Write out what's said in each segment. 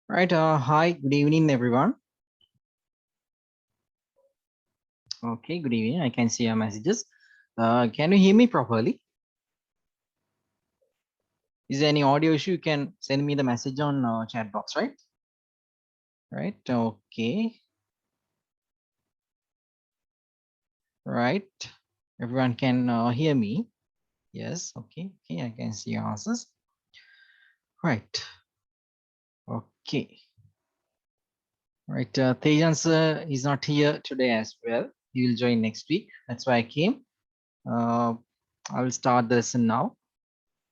Right. Hi. Good evening, everyone. Okay. Good evening. I can see your messages. Can you hear me properly? Is there any audio issue? You can send me the message on chat box, right? Right. Okay. Right. Everyone can hear me. Yes. Okay. Okay. I can see your answers. Right. Okay. Right. Tejan sir is not here today as well. He will join next week. That's why I came. I will start the lesson now.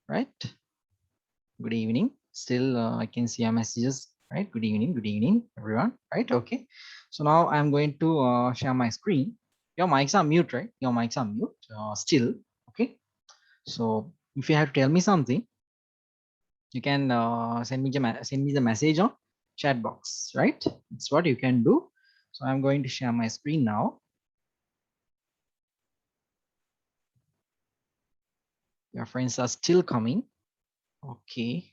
Right. Good evening. Still, I can see your messages, right? Good evening, everyone, right? Okay. So now I'm going to share my screen. Your mics are mute, right? Your mics are mute still, okay? So if you have to tell me something, you can send me the message on chat box, right? That's what you can do. So I'm going to share my screen now. Your friends are still coming. Okay.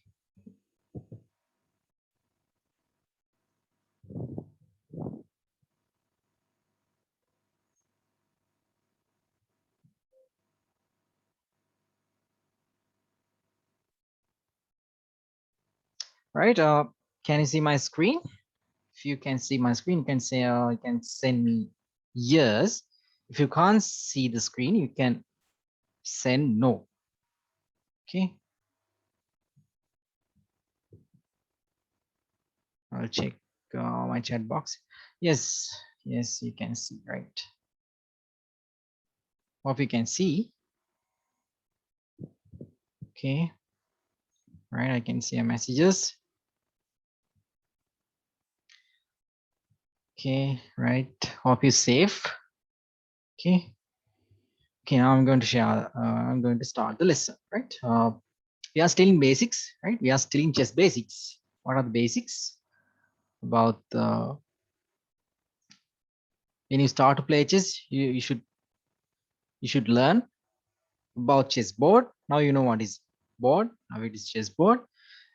Right. Can you see my screen? If you can see my screen, you can say you can send me yes. If you can't see the screen, you can send no. Okay. I'll check my chat box. Yes, yes, you can see, right? Hope you can see. Okay. Right, I can see your messages. Okay, right. Hope you're safe. Okay. Okay, now I'm going to share. I'm going to start the lesson, right? We are still in basics, right? We are still in chess basics. What are the basics about when you start to play chess? You should learn about chessboard. Now you know what is board. Now it is chessboard,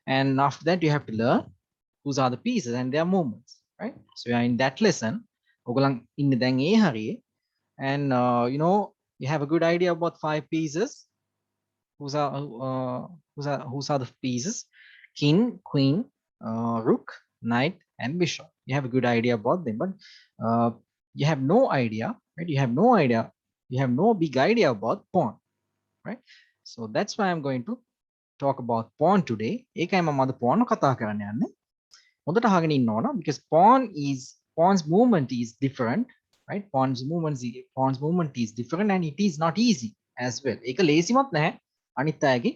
and after that you have to learn whose are the pieces and their movements, right? So we are in that lesson. ඔගොල්ලන් ඉන්නේ දැන් ඒ හරියේ, and you have a good idea about five pieces. Whose are the pieces? King, queen, rook, knight, and bishop. You have a good idea about them, but you have no idea, right? You have no idea. You have no big idea about pawn, right? So that's why I'm going to talk about pawn today. ඒකයි මම අද pawn කතා කරන්න යන්නේ. හොඳට අහගෙන ඉන්න ඕන because pawn's movement is different, right? Pawn's movement is different and it is not easy as well. ඒක ලේසිමත් නැහැ අනිත් අයගේ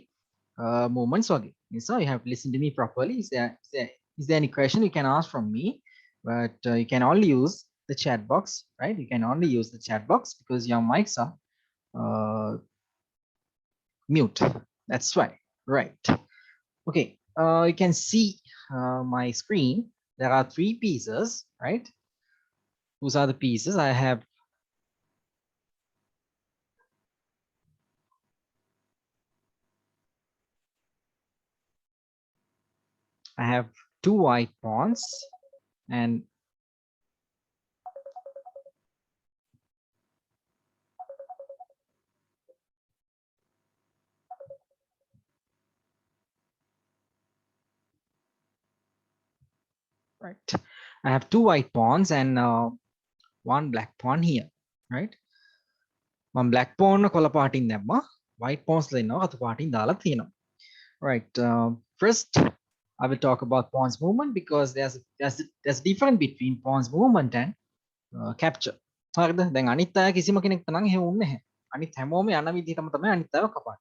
movements වගේ. So you have to listen to me properly. Is there any question you can ask from me? But you can only use the chat box, right? You can only use the chat box because your mics are mute. That's why, right? Okay, you can see my screen. There are three pieces, right? Whose are the pieces? I have two white pawns and right. I have two white pawns and one black pawn here, right? One black pawn කොළ පාටින් දැම්මා. White pawns දෙන්නවා රතු පාටින් දාලා තියෙනවා. Right. First, I will talk about pawn's movement because there's difference between pawn's movement and capture. හරිද? දැන් අනිත් අය කිසිම කෙනෙක් තරම් එහෙම වුන්නේ නැහැ. අනිත් හැමෝම යන විදිහටම තමයි අනිත් අයව කපන්නේ.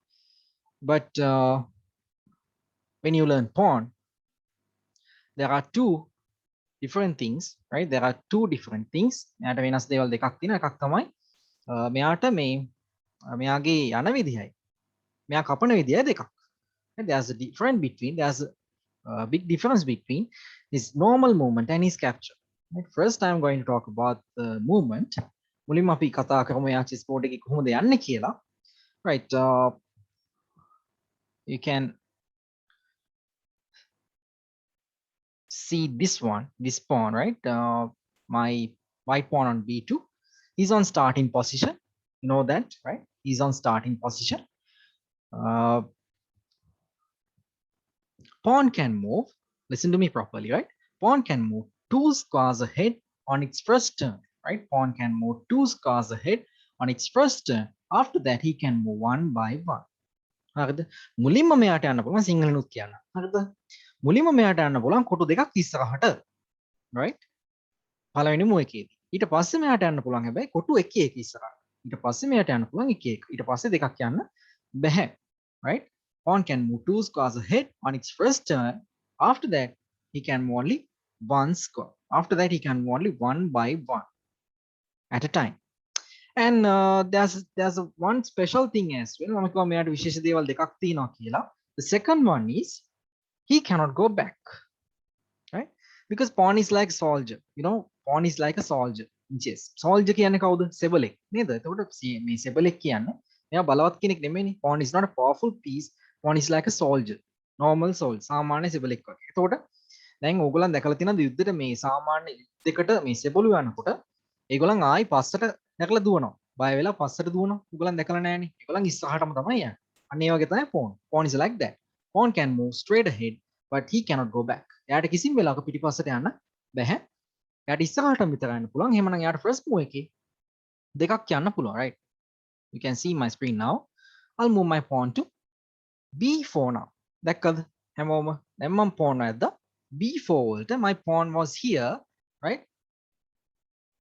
But when you learn pawn, there are two different things, right? There are two different things. මෙයාට වෙනස් දේවල් දෙකක් තියෙනවා. එකක් තමයි මෙයාට මේ මෙයාගේ යන විදිහයි. මෙයා කපන විදිහයි දෙකක්. There's a big difference between his normal movement and his capture. Right? First, I'm going to talk about the movement. මුලින්ම අපි කතා කරමු එයා chess board එකේ කොහොමද යන්නේ කියලා. Right. You can see this one, this pawn, right? My white pawn on b2 is on starting position. You know that, right? He's on starting position. uh, Pawn can move, listen to me properly, right? Pawn can move 2 squares ahead on its first turn, right? Pawn can move 2 squares ahead on its first turn. After that, he can move one by one. හරිද? මුලින්ම මෙයාට යන්න පුළුවන් සිංහලනුත් කියන්න. හරිද? මුලින්ම මෙයාට යන්න පුළුවන් කොටු දෙකක් ඉස්සරහට. right? පළවෙනි මුව එකේදී. ඊට පස්සේ මෙයාට යන්න පුළුවන් හැබැයි කොටු එක එක ඉස්සරහට. ඊට පස්සේ මෙයාට යන්න පුළුවන් එක එක. ඊට පස්සේ දෙකක් යන්න බැහැ. right? Pawn can move 2 squares ahead on its first turn. After that, he can move only 1 square. After that, he can move only one by one at a time. And there's a one special thing as well. මම කිව්වා මෙයාට විශේෂ දේවල් දෙකක් තියෙනවා කියලා. The second one is he cannot go back. Right? Because pawn is like soldier. You know, pawn is like a soldier in chess. Soldier කියන්නේ කවුද? සෙබලෙක් නේද? එතකොට මේ සෙබලෙක් කියන්නේ මෙයා බලවත් කෙනෙක් නෙමෙයිනේ. Pawn is not a powerful piece. Pawn is like a soldier. Normal soldier. සාමාන්‍ය සෙබලෙක් වගේ. එතකොට දැන් ඕගොල්ලන් දැකලා තියෙනවද යුද්ධෙට මේ සාමාන්‍ය යුද්ධයකට මේ සෙබළු යනකොට ඒගොල්ලන් ආයි පස්සට නැකලා දුවනවා. බය වෙලා පස්සට දුවනවා. ඕගොල්ලන් දැකලා නැහැනේ. ඒගොල්ලන් ඉස්සරහටම තමයි යන්නේ. අන්න ඒ වගේ තමයි pawn. Pawn is like that. Pawn can move straight ahead but he cannot go back. එයාට කිසිම වෙලාවක පිටිපස්සට යන්න බැහැ. එයාට ඉස්සරහටම විතරයි යන්න පුළුවන්. එහෙමනම් එයාට first move එකේ දෙකක් යන්න පුළුවන්, right? You can see my screen now. I'll move my pawn to b4 now. දැක්කද? හැමෝම දැන් මම pawn ඇද්දා b4 වලට. My pawn was here, right?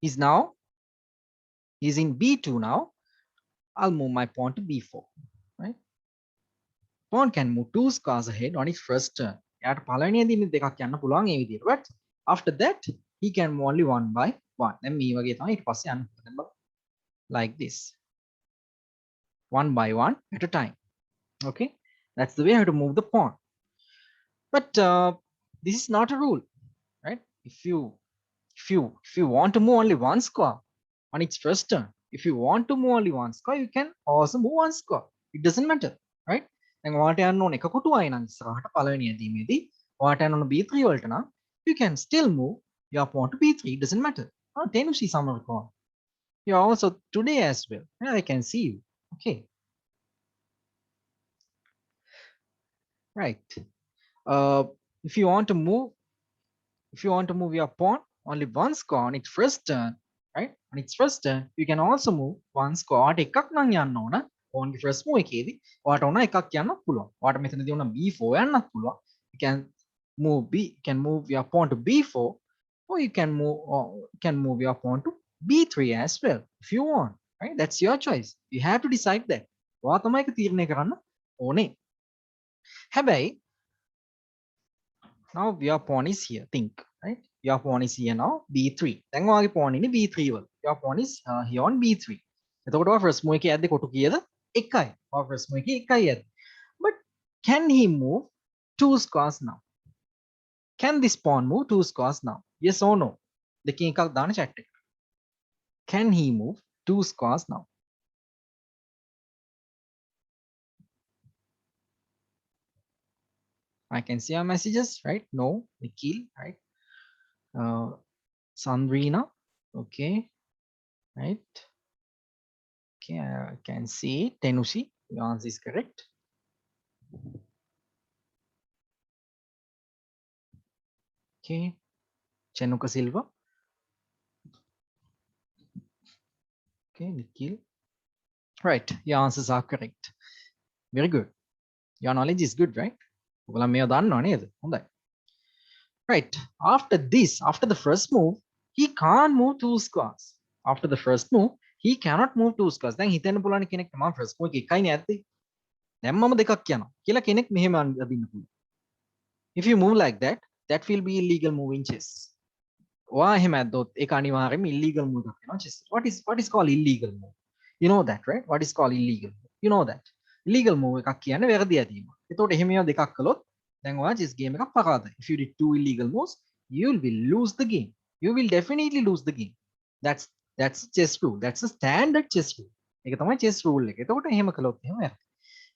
He's in b2 now. I'll move my pawn to b4, right? Pawn can move 2 squares ahead on its first turn. එයාට පළවෙනියදී මේ දෙකක් යන්න පුළුවන් ඒ විදිහට. But after that he can move only one by one. දැන් මේ වගේ තමයි ඊට පස්සේ යන්න පුළුවන්. Like this. One by one at a time. Okay? That's the way how to move the pawn. But this is not a rule, right? If you want to move only one square on its first turn, if you want to move only one square, you can also move one square. It doesn't matter, right? දැන් ඔයාලට යන්න ඕන එක කොටුවයි නම් ඉස්සරහට පළවෙනි යදීමේදී ඔයාලට යන්න ඕන b3 වලට නම් you can still move your pawn to b3. It doesn't matter. Tenushi Samarkon. You are also today as well. Yeah, I can see you. Okay. Right. If you want to move your pawn only one square on its first turn, right? On its first turn, you can also move one square. එකක් නම් යන්න ඕන. pawn ගේ first move එකේදී ඔයාට ඕන එකක් යන්නත් පුළුවන්. ඔයාට මෙතනදී ඕන b4 යන්නත් පුළුවන්. You can move your pawn to b4, or you can move your pawn to b3 as well if you want, right? That's your choice. You have to decide that. ඔයා තමයි ඒක තීරණය කරන්න ඕනේ. හැබැයි now your pawn is here. Think, right? Your pawn is here now b3. දැන් ඔයාගේ pawn ඉන්නේ b3 වල. Your pawn is here on b3. එතකොට ඔයා first move එකේ යද්දී කොටු කීයද? 1යි. ඔයා first move එකේ 1යි යද්දී. But can he move 2 squares now? Can this pawn move 2 squares now? Yes or no? දෙකෙන් එකක් දාන්න chat එකට. Can he move 2 squares now? I can see our messages, right? No, Nikhil, right? Sandrina, okay, right? Okay, I can see Tenushi. Your answer is correct. Okay, Chenuka Silva. Okay, Nikhil. Right, your answers are correct. Very good. Your knowledge is good, right? Right. After this, after the first move, he can't move 2 squares. After the first move, he cannot move 2 squares. දැන් හිතන්න පුළුවන් කෙනෙක් තමයි first move එකයි නේ ඇත්තේ. දැන් මම දෙකක් යනවා කියලා කෙනෙක් මෙහෙම අදින්න පුළුවන්. If you move like that, that will be illegal move in chess. ඔයා එහෙම ඇද්දොත් ඒක අනිවාර්යයෙන්ම illegal move එකක් වෙනවා chess. What is called illegal move? You know that, right? What is called illegal move? You know that. Illegal move එකක් කියන්නේ වැරදි ඇදීම. එතකොට එහෙම ඒවා දෙකක් කළොත් දැන් ඔයා chess game එකක් පරාදයි. If you did 2 illegal moves, you will lose the game. You will definitely lose the game. That's chess rule. That's a standard chess rule. ඒක තමයි chess rule එක. එතකොට එහෙම කළොත් එහෙම වැරදි.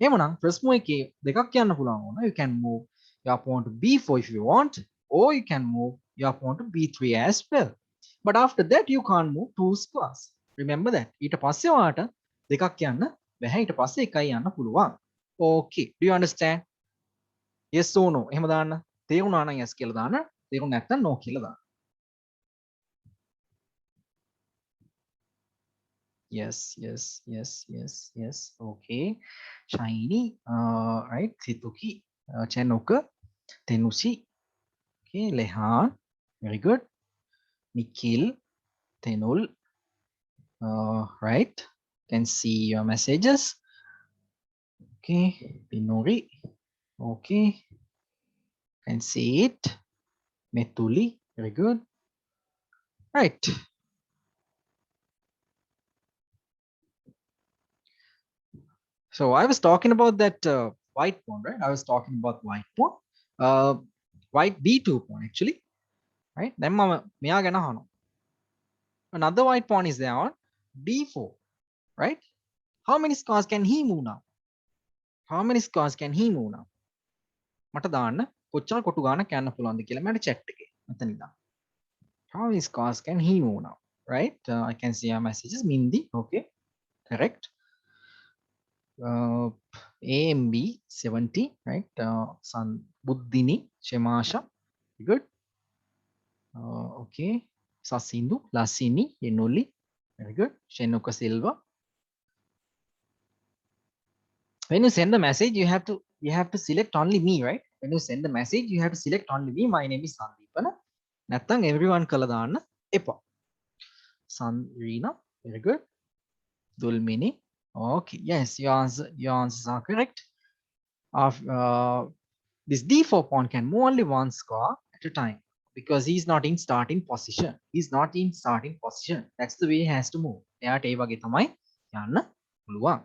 එහෙමනම් first move එකේ දෙකක් යන්න පුළුවන් වුණා. You can move your pawn to b4 if you want. or you can move your pawn to b3 as well. But after that, you can't move 2 squares. Remember that. ඊට පස්සේ ඔයාට දෙකක් යන්න බැහැ. ඊට පස්සේ එකයි යන්න පුළුවන්. Okay. Do you understand? Yes or no? එහෙම දාන්න. තේරුණා නම් yes කියලා දාන්න. තේරුණ නැත්නම් no කියලා දාන්න. Yes, yes, yes, yes, yes. Okay. Shiny. Right. Situki. Chenoka. Tenusi. Okay. Lehan. Very good. Nikhil. Tenul. Right. Can see your messages. Okay. Pinori. Okay. Can see it. Metuli. Very good. Right. So I was talking about that white pawn, right? I was talking about white pawn. White b2 pawn actually. Right. Then මෙයා ගැන අහනවා. Another white pawn is there on d4. Right? How many squares can he move now? How many squares can he move now? මට දාන්න කොච්චර කොටු ගානක් යන්න පුළුවන්ද කියලා මට chat එකේ මෙතන ඉඳන්. How many squares can he move now? Right? I can see your messages. Mindi. Okay. Correct. AMB 70. Right? San Buddhini Shemasha. Good. Okay. Sasindu Lasini Yenoli. Very good. Shenuka Silva. When you send the message, you have to select only me, right? When you send the message, you have to select only me. My name is Sandeepana. Nathang everyone kala දාන්න එපා. Sandrina, very good. Dulmini. Okay, yes, your answers are correct. This d4 pawn can move only one square at a time because he's not in starting position. He's not in starting position. That's the way he has to move. එයාට ඒ වගේ තමයි යන්න පුළුවන්.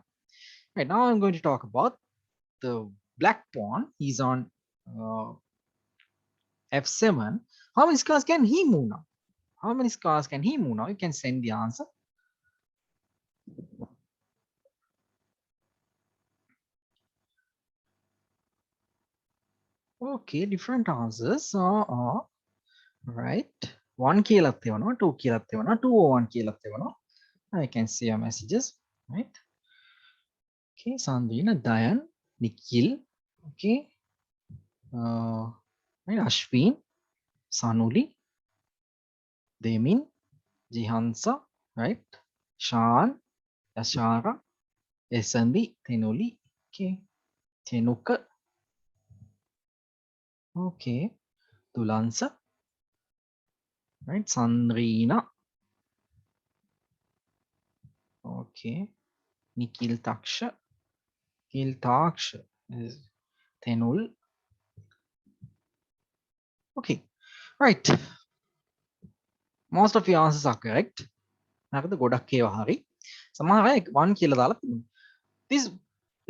Right, now I'm going to talk about the black pawn. He's on f7. How many squares can he move now? How many squares can he move now? You can send the answer. Okay, different answers. Right. 1 කියලා තියෙනවා, 2 කියලා තියෙනවා, 201 කියලා තියෙනවා. I can see your messages. Right. Okay, Sandrina, Dayan, Nikhil. Okay. Right, Ashwin, Sanuli, Demin, Jihansa, right? Shan, Yashara, Esandi, Tenoli, okay. Tenuka, okay. Tulansa, right? Sandrina, okay. Nikhil Taksha, is Tenul. Okay, right. Most of your answers are correct. හරිද? ගොඩක් ඒවා හරි. සමහර අය 1 කියලා දාලා තියෙනවා. This,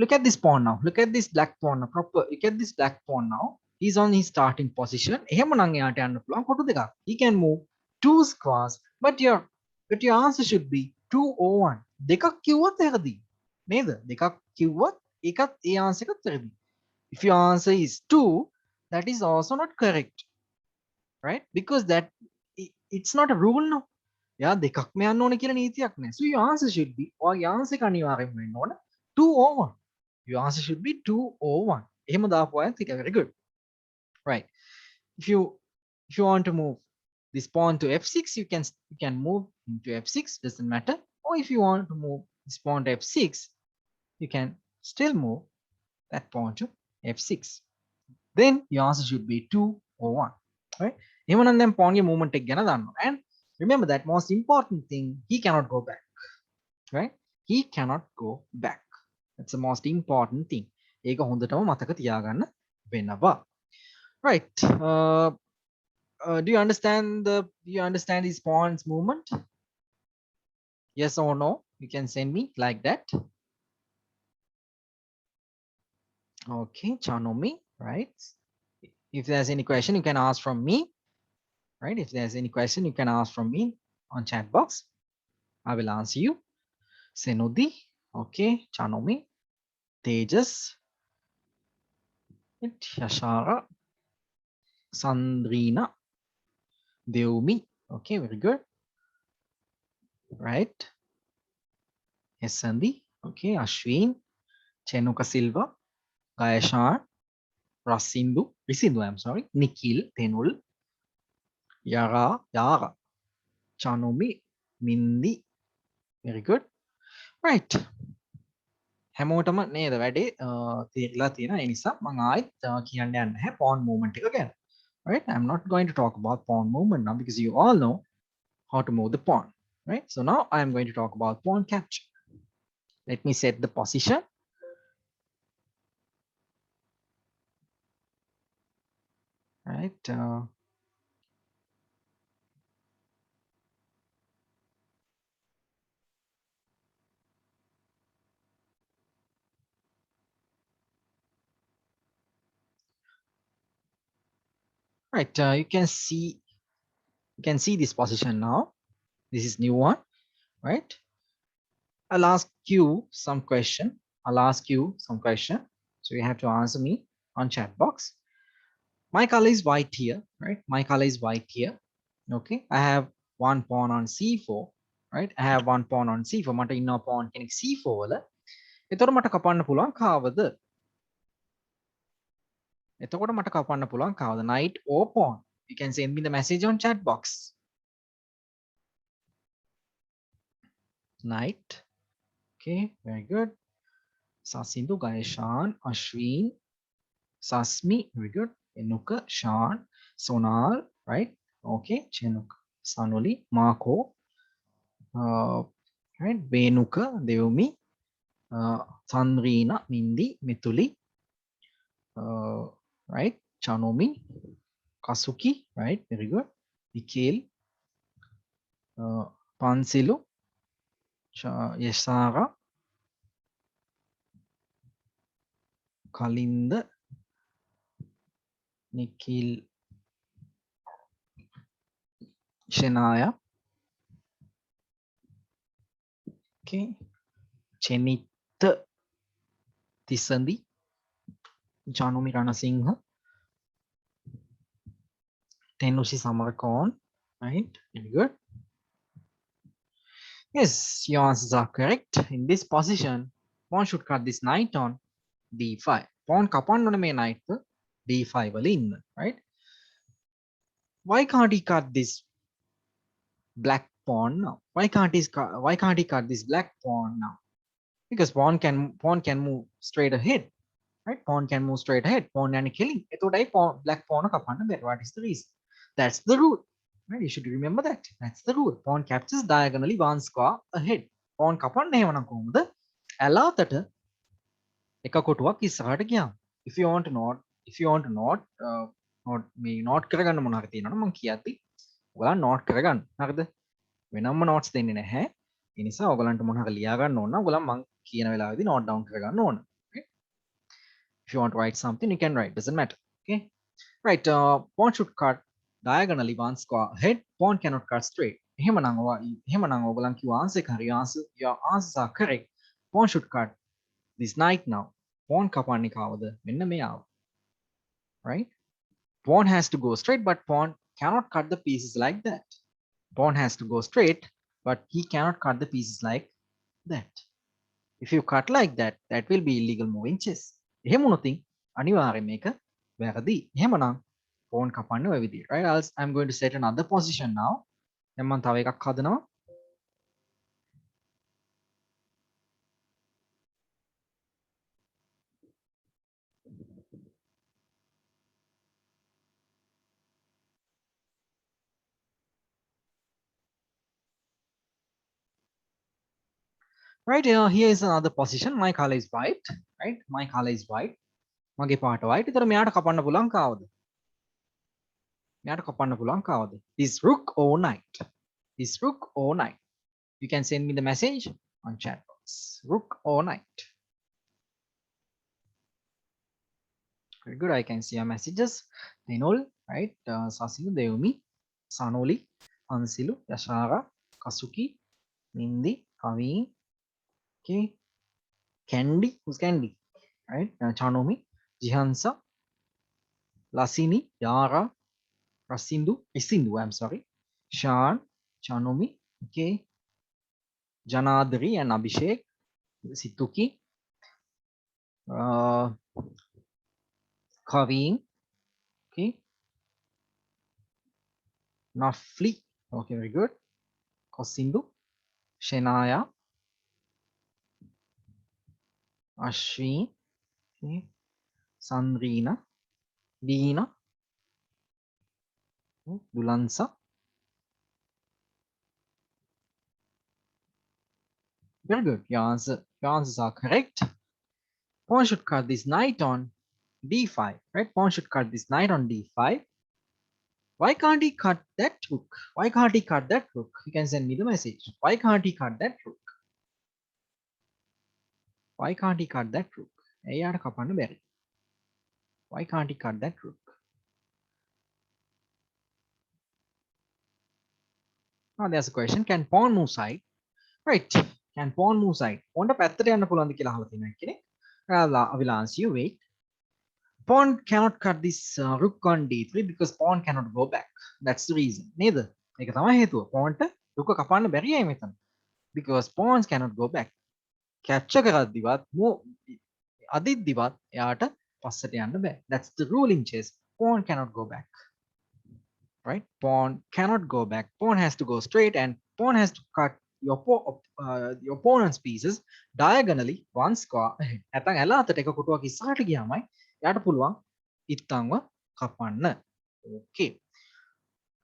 look at this pawn now. Look at this black pawn now. Proper. Look at this black pawn now. He's on his starting position. එහෙමනම් එයාට යන්න පුළුවන් කොටු දෙකක්. He can move 2 squares, but your answer should be 201. දෙකක් කිව්වොත් වැරදි. නේද? දෙකක් කිව්වොත් ඒකත් ඒ answer එකත් වැරදි. If your answer is 2, that is also not correct. Right? Because it's not a rule no. යා දෙකක්ම යන්න ඕන කියලා නීතියක් නැහැ. So your answer should be, or your answer එක අනිවාර්යෙන්ම වෙන්න ඕන 201. Your answer should be 201. එහෙම දාපු අය ටික very good. Right. If you want to move this pawn to f6, you can move into f6, doesn't matter. Or if you want to move this pawn to f6, you can still move that pawn to f6. Then your answer should be 201. Right? එහෙමනම් දැන් pawn ගේ movement එක ගැන දන්නවා. And remember that most important thing, he cannot go back. Right? He cannot go back. That's the most important thing. ඒක හොඳටම මතක තියාගන්න වෙනවා. Right. Do you understand this pawn's movement? Yes or no? You can send me like that. Okay, Chanomi, right? If there's any question, you can ask from me. Right? If there's any question, you can ask from me on chat box. I will answer you. Senudi, okay, Chanomi, Tejas, Yashara, Sandrina, Deumi. Okay, very good. Right. Sandi. Okay, Ashwin, Chenuka Silva, Kayashan, Risindu, I'm sorry, Nikhil, Tenul, Yara, Chanomi, Mindi. Very good. Right. හැමෝටම නේද වැඩේ තේරලා තියෙන ඒ නිසා මම ආයෙත් කියන්න යන්නේ නැහැ pawn movement එක ගැන. Right? I'm not going to talk about pawn movement now because you all know how to move the pawn. Right? So now I am going to talk about pawn capture. Let me set the position. Right? Right. You can see this position now. This is new one. Right? I'll ask you some question. So you have to answer me on chat box. My color is white here, right? My color is white here. Okay, I have one pawn on c4, right? I have one pawn on c4. මට ඉන්නවා pawn කෙනෙක් c4 වල. එතකොට මට කපන්න පුළුවන් කාවද? එතකොට මට කපන්න පුළුවන් කාවද? Knight or pawn. You can send me the message on chat box. Knight. Okay, very good. Sasindu, Ganeshan, Ashwin, Sasmi, very good. Enuka, Shan, Sonal, right? Okay, Chenuk, Sanoli, Marco, right? Venuka, Deumi, Sandrina, Mindi, Mithuli, right? Chanomi, Kasuki, right? Very good. Nikhil, Pansilu, Yesara, Kalinda, Nikhil, Shenaya, okay. Chenitha, Tisandi, Chanomi Ranasingha, Tenushi Samarakon, right? Very good. Yes, your answers are correct. In this position, pawn should cut this knight on d5. Pawn kapanna මේ knight d5 වල ඉන්න, right? Why can't he cut this black pawn now? Why can't he cut this black pawn now? Because pawn can move straight ahead, right? Pawn can move straight ahead. Pawn යන්නේ කෙලින්. එතකොටයි black pawn කපන්න බැහැ. What is the reason? That's the rule. Right? You should remember that. That's the rule. Pawn captures diagonally one square ahead. Pawn කපන්න එහෙමනම් කොහොමද? ඇලාතට එක කොටුවක් ඉස්සරහට ගියාම. If you want to not not කරගන්න මොනවා හරි තියෙනවනම් මම කියද්දි ඔයාලා note කරගන්න. හරිද? වෙනම්ම notes දෙන්නේ නැහැ. ඒ නිසා ඔයගලන්ට මොනවා හරි ලියා ගන්න ඕන නම් ඔයගලන් මම කියන වෙලාවෙදී note down කරගන්න ඕන. Okay? If you want to write something, you can write. Doesn't matter. Okay? Right. Pawn should cut diagonally one square ahead. Pawn cannot cut straight. එහෙමනම් ඔයගලන් කිව්ව answer එක හරි your answers are correct. Pawn should cut this knight now. Pawn කපන්නේ කාවද? මෙන්න මෙයාව. Right? Pawn has to go straight, but pawn cannot cut the pieces like that. Pawn has to go straight, but he cannot cut the pieces like that. If you cut like that, that will be illegal moving chess. එහෙම වුණොත් අනිවාර්යයෙන් මේක වැරදි. එහෙමනම් pawn කපන්න ඔය විදිහට. Right? Else I'm going to set another position now. දැන් මම තව එකක් හදනවා. Right, here is another position. My color is white. Right? My color is white. මගේ පාට white. ඒතර මෙයාට කපන්න පුළුවන් කාවද? මෙයාට කපන්න පුළුවන් කාවද? This rook or knight. This rook or knight. You can send me the message on chat box. Rook or knight. Very good. I can see your messages. Denol, right? Sasilu, Deumi, Sanoli, Ansilu, Yashara, Kasuki, Nindi, Kaveen. Okay. Candy. Who's Candy? Right? Chanomi, Jihansa, Lasini, Yara, Isindu, I'm sorry. Shan, Chanomi, okay. Janadri and Abhishek, Situki, uh, Kaveen, okay. Nafli, okay, very good. Kosindu, Shenaya, Ashwin, okay. Sandrina, Dina, Dulansa. Very good. Your answers are correct. Pawn should cut this knight on d5, right? Pawn should cut this knight on d5. Why can't he cut that rook? Why can't he cut that rook? You can send me the message. Why can't he cut that rook? Why can't he cut that rook? එයාට කපන්න බැරි. Why can't he cut that rook? Now there's a question. Can pawn move side? Right. Can pawn move side? Pawnට පැත්තට යන්න පුළුවන්ද කියලා අහලා තියෙනවා කෙනෙක්. I will answer you. Wait. Pawn cannot cut this rook on d3 because pawn cannot go back. That's the reason. නේද? ඒක තමයි හේතුව. pawnට රුක කපන්න බැරියයි මෙතන. Because pawns cannot go back. Capture කරද්දිවත් අදිද්දිවත් එයාට පස්සට යන්න බෑ. That's the rule in chess. Pawn cannot go back. Right? Pawn cannot go back. Pawn has to go straight and pawn has to cut your opponent's pieces diagonally one square ahead. නැත්නම් එලා අතට එක කොටුවක් ඉස්සරහට ගියාමයි එයාට පුළුවන් ඉත්තන්ව කපන්න. Okay.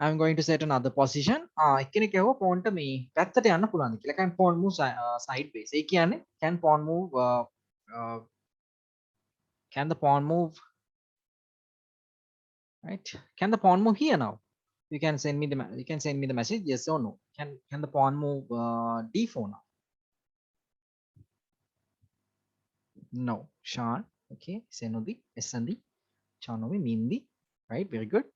I'm going to set another position. එක්කෙනෙක් ඇහුවා pawn ට මේ පැත්තට යන්න පුළුවන්ද කියලා. Can pawn move sideways? ඒ කියන්නේ can pawn move can the pawn move right? Can the pawn move here now? You can send me the message yes or no. Can the pawn move d4 now? No. Shan, okay. Senodi, Esandi, Chanomi, Mindi, right? Very good.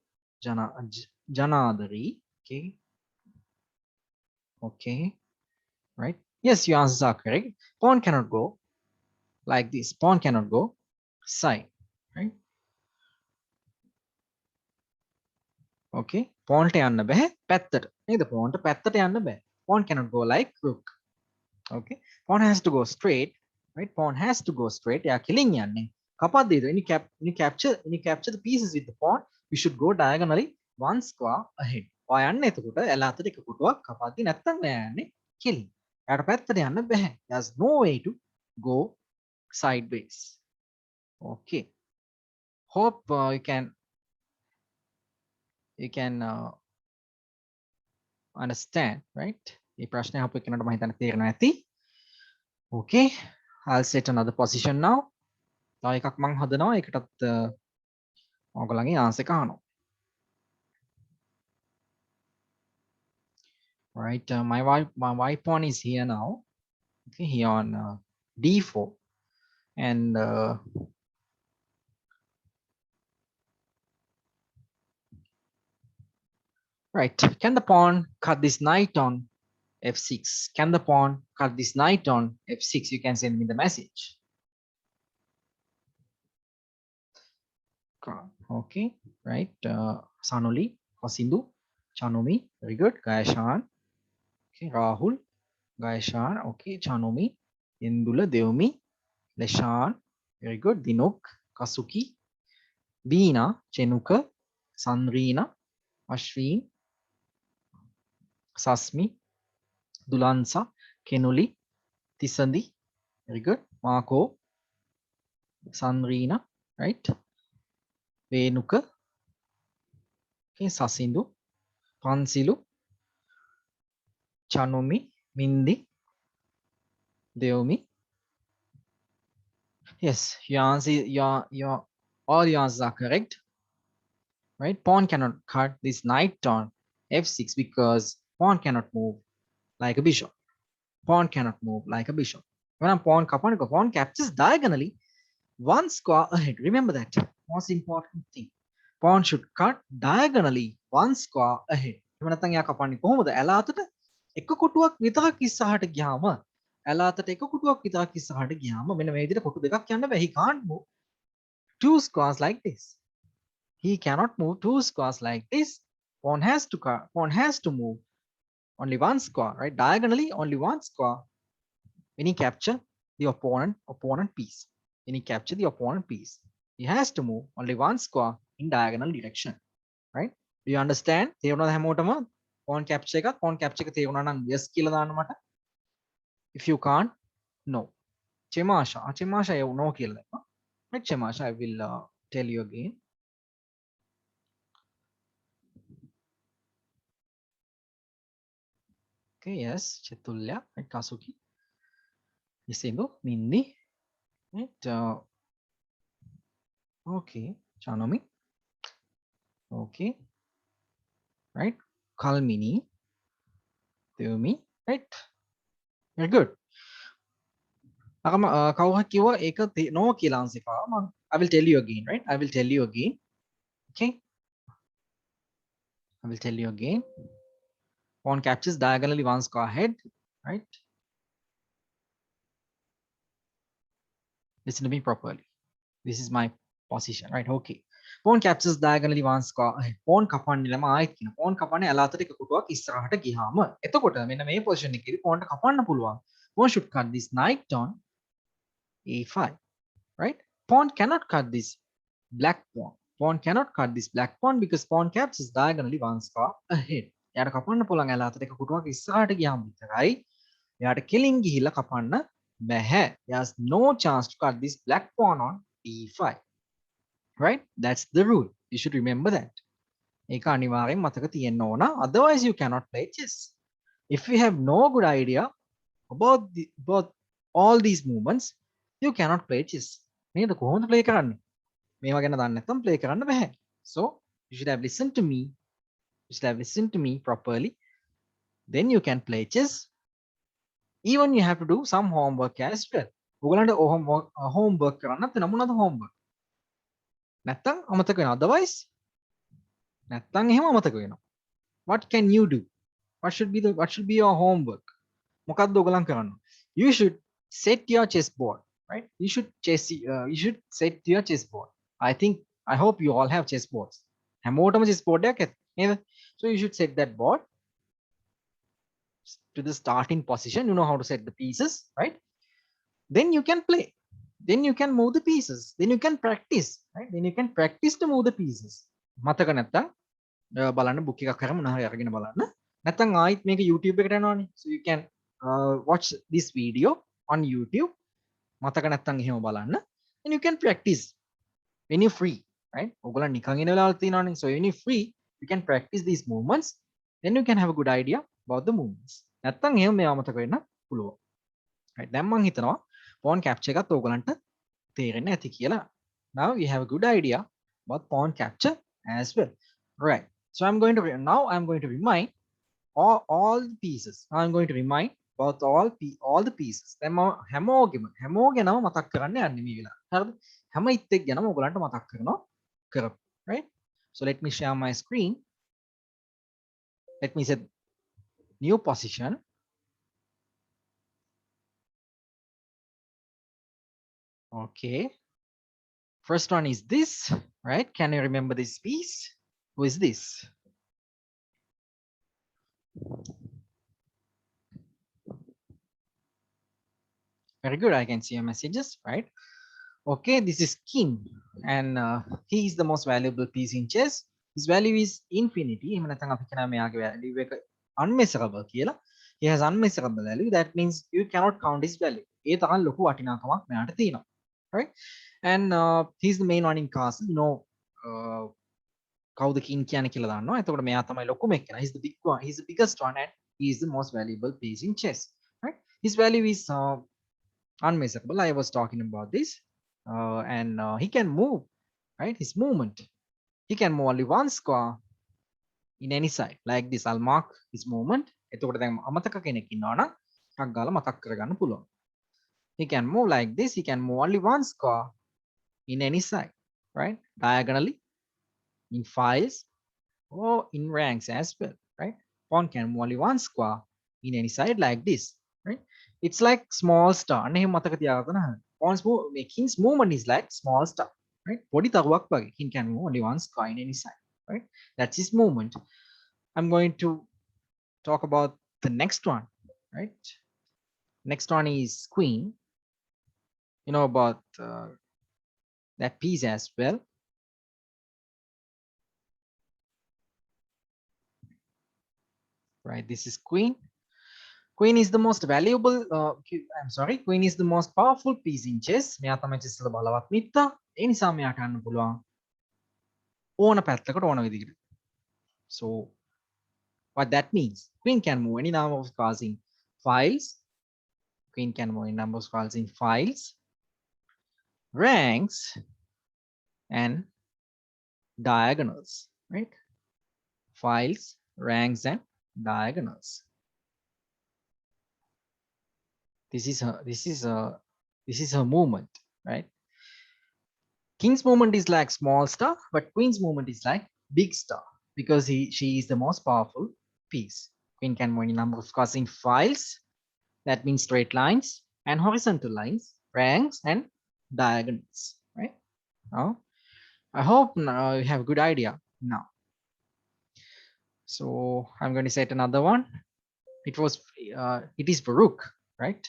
Janadari, okay. Okay, right? Yes, your answers are correct. Pawn cannot go like this. Pawn cannot go side, right? Okay. Pawn ට යන්න බෑ පැත්තට. නේද? pawn ට පැත්තට යන්න බෑ. Pawn cannot go like rook. Okay. Pawn has to go straight, right? Pawn has to go straight. එයා කෙලින් යන්නේ. කපද්දීද? When you capture the pieces with the pawn, you should go diagonally one square ahead. ඔයා යන්නේ එතකොට එලා අතට එක කොටුවක් කපද්දී නැත්තම් එයා යන්නේ කෙලින්. එයාට පැත්තට යන්න බෑ. There's no way to go sideways. Okay. Hope you can understand, right? මේ ප්‍රශ්නේ අපේ කෙනාට මම හිතන්නේ තේරෙනවා ඇති. Okay, I'll set another position now. තව එකක් මම හදනවා. ඒකටත් ඔයගොල්ලන්ගේ answer එක අහනවා. Right, my white pawn is here now. Okay, here on d4 and right, can the pawn cut this knight on f6? Can the pawn cut this knight on f6? You can send me the message. Okay, right. Sanoli, Hasindu, Chanomi, very good. Gayashan, okay. Rahul, Gayashan, okay. Chanomi, Indula, Devmi, Leshan, very good. Dinuk, Kasuki, Beena, Chenuka, Sandrina, Ashwin, Sasmi, Dulansa, Kenuli, Tisandi, very good. Marco, Sandrina, right? Venuka, okay. Sasindu, Pansilu, Chanomi, Mindi, Deomi. Yes, all your answers are correct. Right? Pawn cannot cut this knight on f6 because pawn cannot move like a bishop. Pawn cannot move like a bishop. When a pawn captures diagonally one square ahead. Remember that. Most important thing. Pawn should cut diagonally one square ahead. එහෙම නැත්නම් එයා කපන්නේ කොහොමද? ඇල අතට එක කොටුවක් විතරක් ඉස්සරහට ගියාම ඇල අතට එක කොටුවක් විතරක් ඉස්සරහට ගියාම මෙන්න මේ විදිහට කොටු දෙකක් යන්න බෑ. He can't move two squares like this. He cannot move two squares like this. Pawn has to move only one square, right? Diagonally, only one square. When he capture the opponent piece. When he capture the opponent piece, he has to move only one square in diagonal direction, right? Do you understand? තේරුණාද හැමෝටම? pawn capture එක තේරුණා නම් yes කියලා දාන්න මට. If you can't, no. Chemasha no කියලා දැම්මා. Right, Chemasha, I will tell you again. Okay, yes, Chetulya, right, Kasuki. Isindu, Nindi, right, okay, Chanomi, okay, right, Kalmini, Theumi, right, very good. කවුරු කිව්වා ඒක no කියලා answer කරා මම. I will tell you again, right? I will tell you again. Okay, I will tell you again. Pawn captures diagonally one square ahead, right? Listen to me properly. This is my position, right? Okay. Pawn captures diagonally one square ahead. Pawn කපන්නේ ළම ආයෙත් කියන. Pawn කපන්නේ අලාතට එක කොටුවක් ඉස්සරහට ගියාම එතකොට මෙන්න මේ position එකේදී pawn එක කපන්න පුළුවන්. Pawn should cut this knight on a5, right? Pawn cannot cut this black pawn. Pawn cannot cut this black pawn because pawn captures diagonally one square ahead. එයාට කපන්න පුළුවන් ඇලාතට එක කොටුවක් ඉස්සරහට ගියාම විතරයි. එයාට කෙලින් ගිහිල්ලා කපන්න බැහැ. There's no chance to cut this black pawn on e5. Right? That's the rule. You should remember that. ඒක අනිවාර්යෙන් මතක තියෙන්න ඕන. Otherwise you cannot play chess. If you have no good idea about all these movements, you cannot play chess. නේද? කොහොමද play කරන්නේ? මේවා ගැන දන්නේ නැත්නම් play කරන්න බෑ. So you should have listened to me. You should have listened to me properly. Then you can play chess. Even you have to do some homework as well. ඔයගලන්ට homework කරන්න තියෙන මොනවද homework? නැත්නම් අමතක වෙනවා. Otherwise නැත්නම් එහෙම අමතක වෙනවා. What can you do? What should be your homework? මොකක්ද ඔයගලන් කරන්න? You should set your chessboard, right? You should set your chessboard. I hope you all have chessboards. හැමෝටම chessboard එකක් ඇති නේද? So you should set that board to the starting position. You know how to set the pieces, right? Then you can play. Then you can move the pieces. Then you can practice, right? Then you can practice to move the pieces. මතක නැත්තම් බලන්න book එකක් කරමු මොනවා හරි අරගෙන බලන්න. නැත්තම් ආයිත් මේක YouTube එකට යනවානේ. So you can watch this video on YouTube. මතක නැත්තම් එහෙම බලන්න. And you can practice when you're free, right? ඔයගොල්ලන් නිකන් ඉන්න වෙලාවල් තියෙනවානේ. So when you're free, you can practice these movements. Then you can have a good idea about the movements. නැත්තම් එහෙම මේවා මතක වෙන්න පුළුවන්. Right? දැන් මම හිතනවා pawn capture එකත් ඔයගලන්ට තේරෙන්න ඇති කියලා. Now you have a good idea about pawn capture as well. Right. So I'm going to remind all the pieces. I'm going to remind about all the pieces. දැන් මම හැමෝගෙනම මතක් කරන්න යන්නේ මේ වෙලාව. හරිද? හැම ඉත්තෙක් ගැනම ඔයගලන්ට මතක් කරපු. Right? So let me share my screen. Let me set new position. Okay. First one is this, right? Can you remember this piece? Who is this? Very good. I can see your messages, right? Okay, this is king, and he is the most valuable piece in chess. His value is infinity. එහෙම නැත්නම් අපි කියනවා මෙයාගේ value එක unmeasurable කියලා. He has unmeasurable value. That means you cannot count his value. ඒ තරම් ලොකු වටිනාකමක් මෙයාට තියෙනවා. Right? And he's the main one in castle. You know, කවුද king කියන්නේ කියලා දන්නවා. එතකොට මෙයා තමයි ලොකුම එක්කෙනා. He's the big one. He's the biggest one, and he is the most valuable piece in chess. Right? His value is unmeasurable. I was talking about this. And he can move, right? His movement. He can move only one square in any side. Like this, I'll mark his movement. එතකොට දැන් අමතක කෙනෙක් ඉන්නවා නම් ටක් ගාලා මතක් කරගන්න පුළුවන්. He can move like this. He can move only one square in any side, right? Diagonally, in files, or in ranks as well, right? Pawn can move only one square in any side like this, right? It's like small star. Pawn's king's movement is like small star, right? Podi taruwak wage. King can move only one square in any side, right? That's his movement. I'm going to talk about the next one, right? Next one is queen. You know about that piece as well. Right, this is queen. Queen is the most valuable, I'm sorry, queen is the most powerful piece in chess. මෙයා තමයි chess වල බලවත් මිත්තා. ඒ නිසා මෙයාට යන්න පුළුවන් ඕන පැත්තකට ඕන විදිහට. So what that means, queen can move any number of cards in files. Queen can move any number of cards in files, ranks, and diagonals, right? Files, ranks, and diagonals. This is her movement, right? King's movement is like small star, but queen's movement is like big star because she is the most powerful piece. Queen can move any number of cards in files. That means straight lines and horizontal lines, ranks, and diagonals, right? Now, I hope you have a good idea now. So I'm going to set another one. It is for rook, right?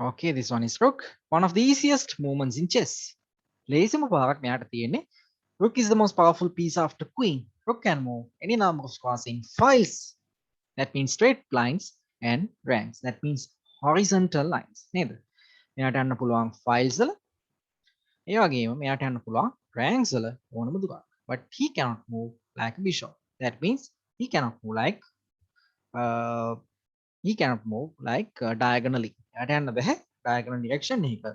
Okay, this one is rook. One of the easiest movements in chess. ලේසිම පාරක් මෙයාට තියෙන්නේ. Rook is the most powerful piece after queen. Rook can move any number of squares in files. That means straight lines and ranks. That means horizontal lines. නේද? මෙයාට යන්න පුළුවන් files වල. ඒ වගේම මෙයාට යන්න පුළුවන් ranks වල ඕනම දුරක්. But he cannot move like a bishop. That means he cannot move like uh, diagonally. එයාට යන්න බෑ diagonal direction එකක.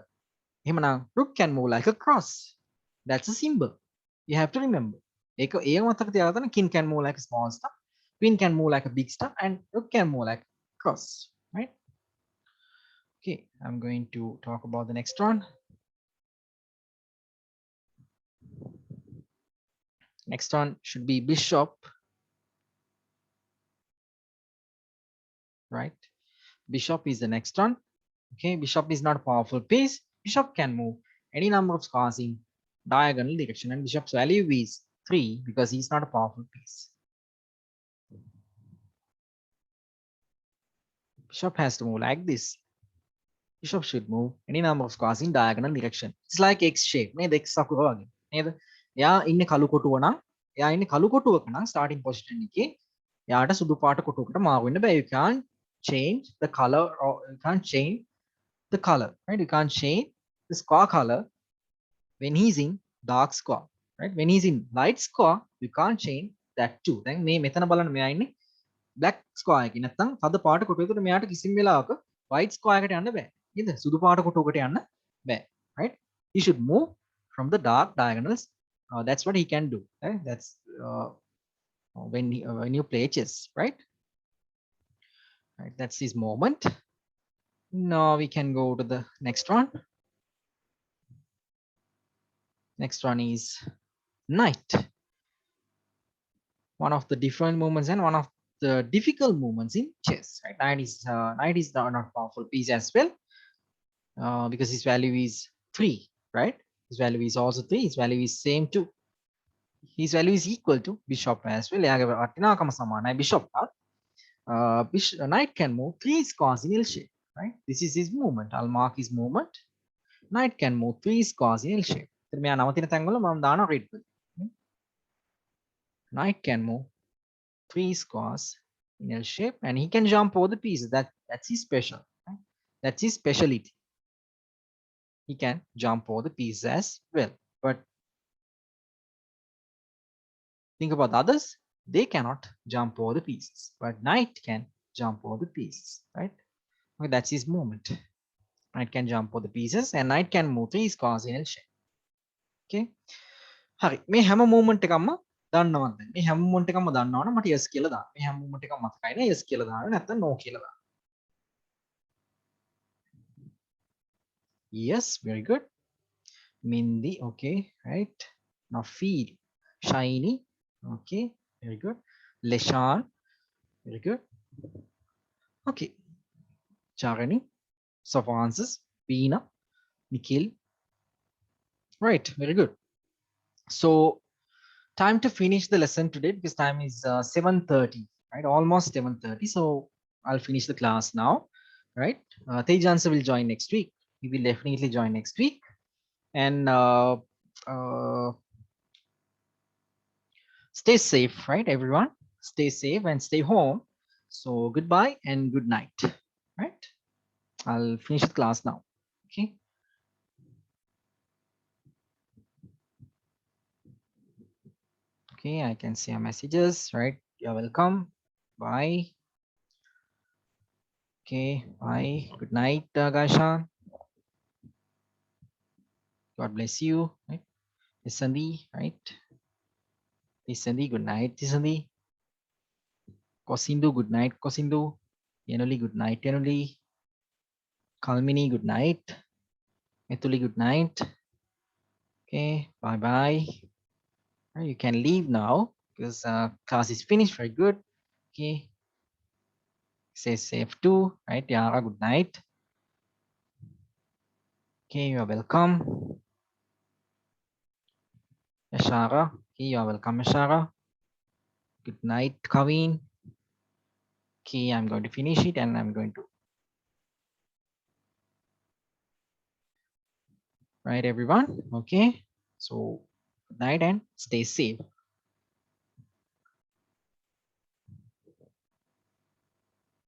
එහෙමනම් rook can move like a cross. That's a symbol. You have to remember. ඒක මතක තියාගන්න. King can move like a small star, queen can move like a big star, and rook can move like a cross, right? Okay, I'm going to talk about the next one. Next one should be bishop, right? Bishop is the next one. Okay, bishop is not a powerful piece. Bishop can move any number of squares in diagonal direction, and bishop's value is 3 because he's not a powerful piece. Bishop has to move like this. Bishop should move any number of squares in diagonal direction. It's like X shape. නේද? X අකුර වගේ. නේද? එයා ඉන්නේ කළු කොටුව නම්, එයා ඉන්නේ කළු කොටුවක නම් starting position එකේ එයාට සුදු පාට කොටුවකට මාරු වෙන්න බෑ. You can't change the color, or you can't change the color, right? You can't change the square color when he's in dark square, right? When he's in light square, you can't change that too. දැන් මේ මෙතන බලන්න මෙයා ඉන්නේ black square එකේ. නැත්තම් තද පාට කොටුවකට මෙයාට කිසිම වෙලාවක white square එකට යන්න බෑ. නේද? සුදු පාට කොටුවකට යන්න බෑ, right? He should move from the dark diagonals. That's what he can do, right? That's when you play chess, right? Right, that's his movement. Now we can go to the next one. Next one is knight. One of the different movements and one of the difficult movements in chess, right? Knight is not powerful piece as well, because his value is 3, right? His value is also 3. His value is same to, his value is equal to bishop as well. එයාගේ වටිනාකම සමානයි bishop හා. Knight can move 3 squares in L shape, right? This is his movement. I'll mark his movement. Knight can move 3 squares in L shape. ඉතින් මෙයා නවතින තැන්වල මම දානවා red වල. Knight can move 3 squares in L shape, and he can jump over the pieces. That's his special, right? That's his specialty. He can jump over the pieces as well. But think about the others. They cannot jump over the pieces, but knight can jump over the pieces, right? Okay, that's his movement. Knight can jump over the pieces, and knight can move 3 squares in L shape. Okay. හරි. මේ හැම movement එකක්ම දන්නවද? මේ හැම movement එකක්ම දන්නවනම් මට yes කියලා දාන්න. මේ හැම movement එකක්ම මතකයි නේ yes කියලා දාන්න නැත්නම් no කියලා දාන්න. Yes, very good. Mindy, okay, right. Now feed, shiny, okay, very good. Leshan, Very good. Okay. Charani, so for answers, Veena, Nikhil. Right. Very good. So time to finish the lesson today because time is 7:30, right? Almost 7:30. So I'll finish the class now, right? Tejansa will join next week. He will definitely join next week. And uh, stay safe, right, everyone? Stay safe and stay home. So goodbye and good night, right? I'll finish the class now. Okay. Okay, I can see your messages, right? You're welcome. Bye. Okay, bye. Good night, Gaishan. God bless you, right? Tisandi, right? Tisandi, good night, Tisandi. Kosindu, good night, Kosindu. Yenuli, good night, Yenuli. Kalmini, good night. Metuli, good night. Okay, bye bye. Right, you can leave now because class is finished. Very good. Okay, stay safe too, right? Yara, good night. Okay, you are welcome. Yashara, okay, you are welcome, Yashara. Good night, Kaveen. Okay, I'm going to finish it and I'm going to write everyone. Okay, so good night and stay safe.